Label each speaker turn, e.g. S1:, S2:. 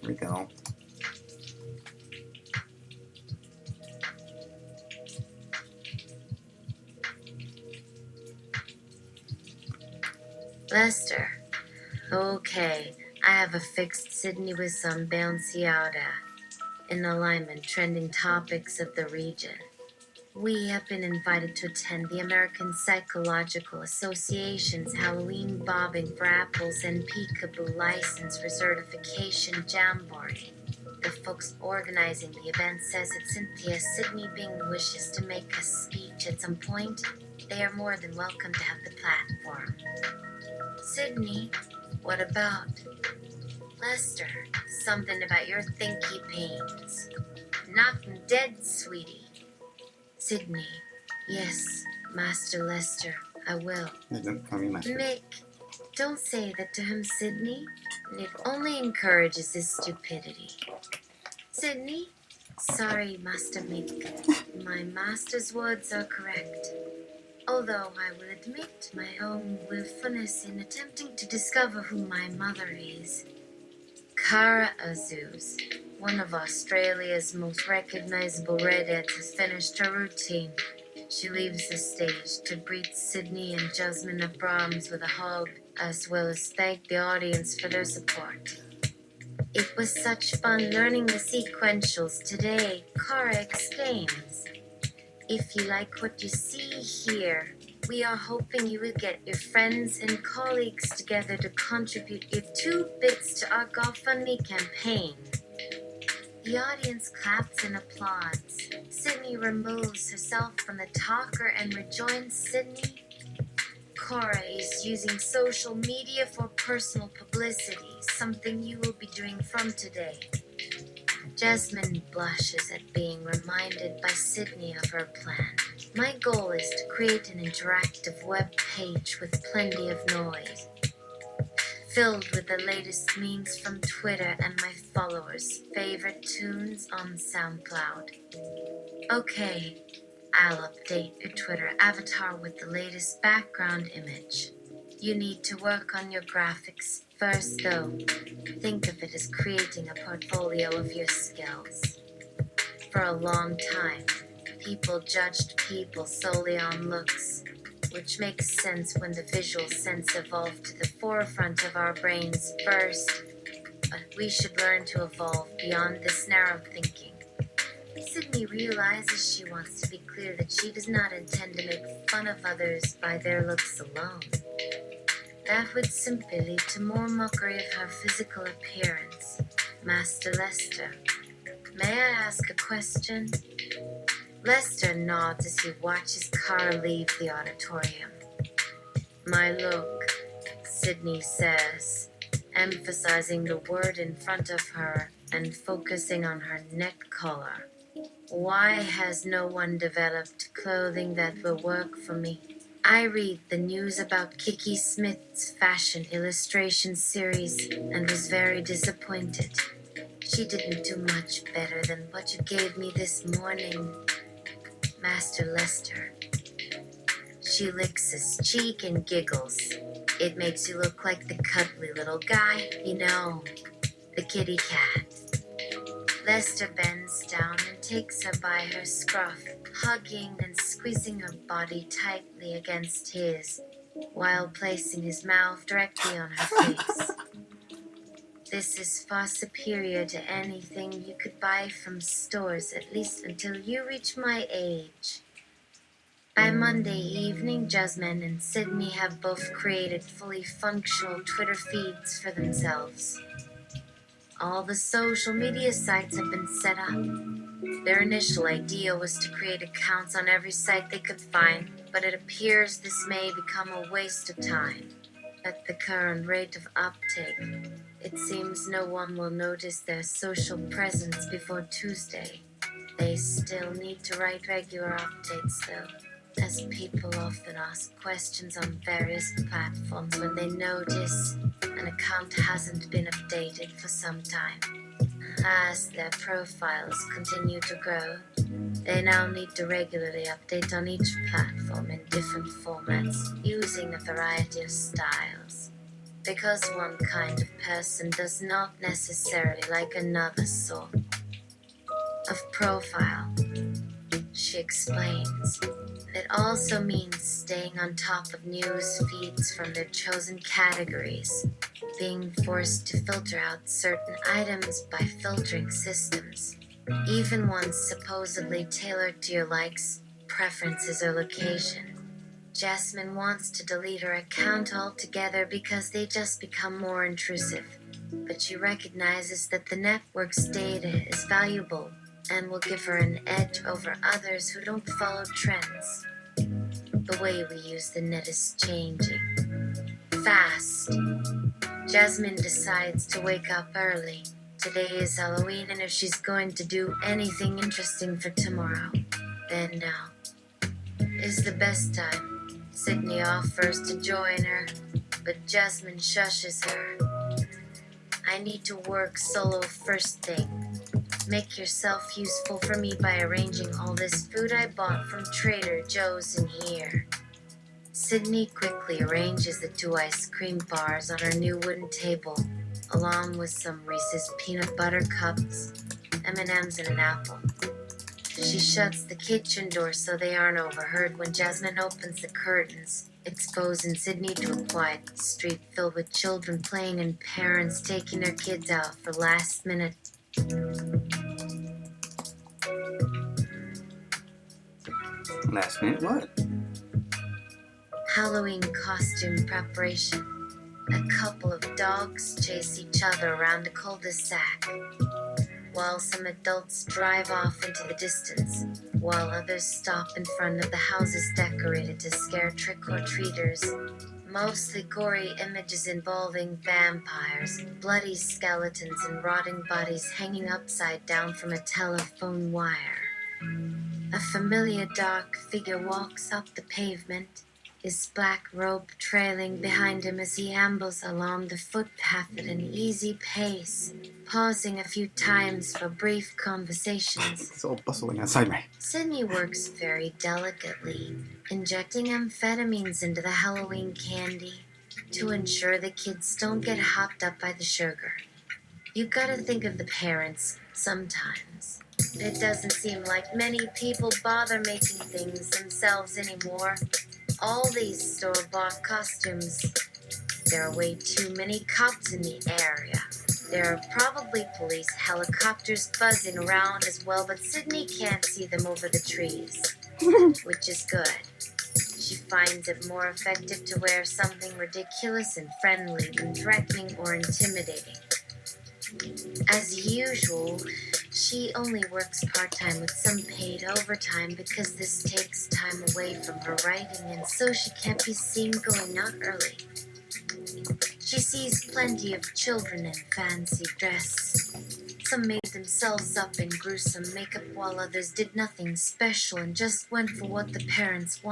S1: Here we go.
S2: Lester. Okay, I have affixed Sydney with some Balenciaga in alignment trending topics of the region. We have been invited to attend the American Psychological Association's Halloween Bobbing for Apples and Peekaboo License Recertification Jamboree. The folks organizing the event says that Cynthia Sydney Bing wishes to make a speech at some point. They are more than welcome to have the platform. Sydney, what about? Lester, something about your thinky pains. Nothing dead, sweetie. Sydney, yes, Master Lester, I will.
S1: Don't call me Master.
S2: Mick, don't say that to him, Sydney. It only encourages his stupidity. Sydney? Sorry, Master Mick. My master's words are correct. Although I will admit my own willfulness in attempting to discover who my mother is. Cara Azuz, one of Australia's most recognizable redheads, has finished her routine. She leaves the stage to greet Sydney and Jasmine Abrams with a hug, as well as thank the audience for their support. It was such fun learning the sequentials today, Cara exclaims. If you like what you see here, we are hoping you will get your friends and colleagues together to contribute your 2 bits to our GoFundMe campaign. The audience claps and applauds. Sydney removes herself from the talker and rejoins Sydney. Cora is using social media for personal publicity, something you will be doing from today. Jasmine blushes at being reminded by Sydney of her plan. My goal is to create an interactive web page with plenty of noise, filled with the latest memes from Twitter and my followers' favorite tunes on SoundCloud. Okay, I'll update your Twitter avatar with the latest background image. You need to work on your graphics first, though. Think of it as creating a portfolio of your skills. For a long time, people judged people solely on looks, which makes sense when the visual sense evolved to the forefront of our brains first. But we should learn to evolve beyond this narrow thinking. Sydney realizes she wants to be clear that she does not intend to make fun of others by their looks alone. That would simply lead to more mockery of her physical appearance. Master Lester, may I ask a question? Lester nods as he watches Cara leave the auditorium. My look, Sydney says, emphasizing the word in front of her and focusing on her neck collar. Why has no one developed clothing that will work for me? I read the news about Kiki Smith's fashion illustration series and was very disappointed. She didn't do much better than what you gave me this morning, Master Lester. She licks his cheek and giggles. It makes you look like the cuddly little guy, you know, the kitty cat. Lester bends down and takes her by her scruff, hugging and squeezing her body tightly against his, while placing his mouth directly on her face. This is far superior to anything you could buy from stores, at least until you reach my age. By Monday evening, Jasmine and Sydney have both created fully functional Twitter feeds for themselves. All the social media sites have been set up. Their initial idea was to create accounts on every site they could find, but it appears this may become a waste of time. At the current rate of uptake, it seems no one will notice their social presence before Tuesday. They still need to write regular updates though, as people often ask questions on various platforms when they notice an account hasn't been updated for some time. As their profiles continue to grow, they now need to regularly update on each platform in different formats using a variety of styles. Because one kind of person does not necessarily like another sort of profile, she explains. It also means staying on top of news feeds from their chosen categories, being forced to filter out certain items by filtering systems, even ones supposedly tailored to your likes, preferences, or location. Jasmine wants to delete her account altogether because they just become more intrusive, but she recognizes that the network's data is valuable and will give her an edge over others who don't follow trends. The way we use the net is changing fast. Jasmine decides to wake up early. Today is Halloween, and if she's going to do anything interesting for tomorrow, then now is the best time. Sydney offers to join her, but Jasmine shushes her. I need to work solo first thing. Make yourself useful for me by arranging all this food I bought from Trader Joe's in here. Sydney quickly arranges the 2 ice cream bars on her new wooden table, along with some Reese's peanut butter cups, M&Ms, and an apple. She shuts the kitchen door so they aren't overheard when Jasmine opens the curtains, exposing Sydney to a quiet street filled with children playing and parents taking their kids out for last minute.
S1: Last minute what?
S2: Halloween costume preparation. A couple of dogs chase each other around a cul-de-sac, while some adults drive off into the distance, while others stop in front of the houses decorated to scare trick-or-treaters. Mostly gory images involving vampires, bloody skeletons, and rotting bodies hanging upside down from a telephone wire. A familiar dark figure walks up the pavement, his black robe trailing behind him as he ambles along the footpath at an easy pace, pausing a few times for brief conversations.
S1: It's all bustling outside me.
S2: Sydney works very delicately, injecting amphetamines into the Halloween candy to ensure the kids don't get hopped up by the sugar. You gotta think of the parents sometimes. It doesn't seem like many people bother making things themselves anymore. All these store-bought costumes. There are way too many cops in the area. There are probably police helicopters buzzing around as well, but Sydney can't see them over the trees, which is good. She finds it more effective to wear something ridiculous and friendly than threatening or intimidating. As usual, she only works part-time with some paid overtime because this takes time away from her writing, and so she can't be seen going out early. She sees plenty of children in fancy dress. Some made themselves up in gruesome makeup while others did nothing special and just went for what the parents wanted.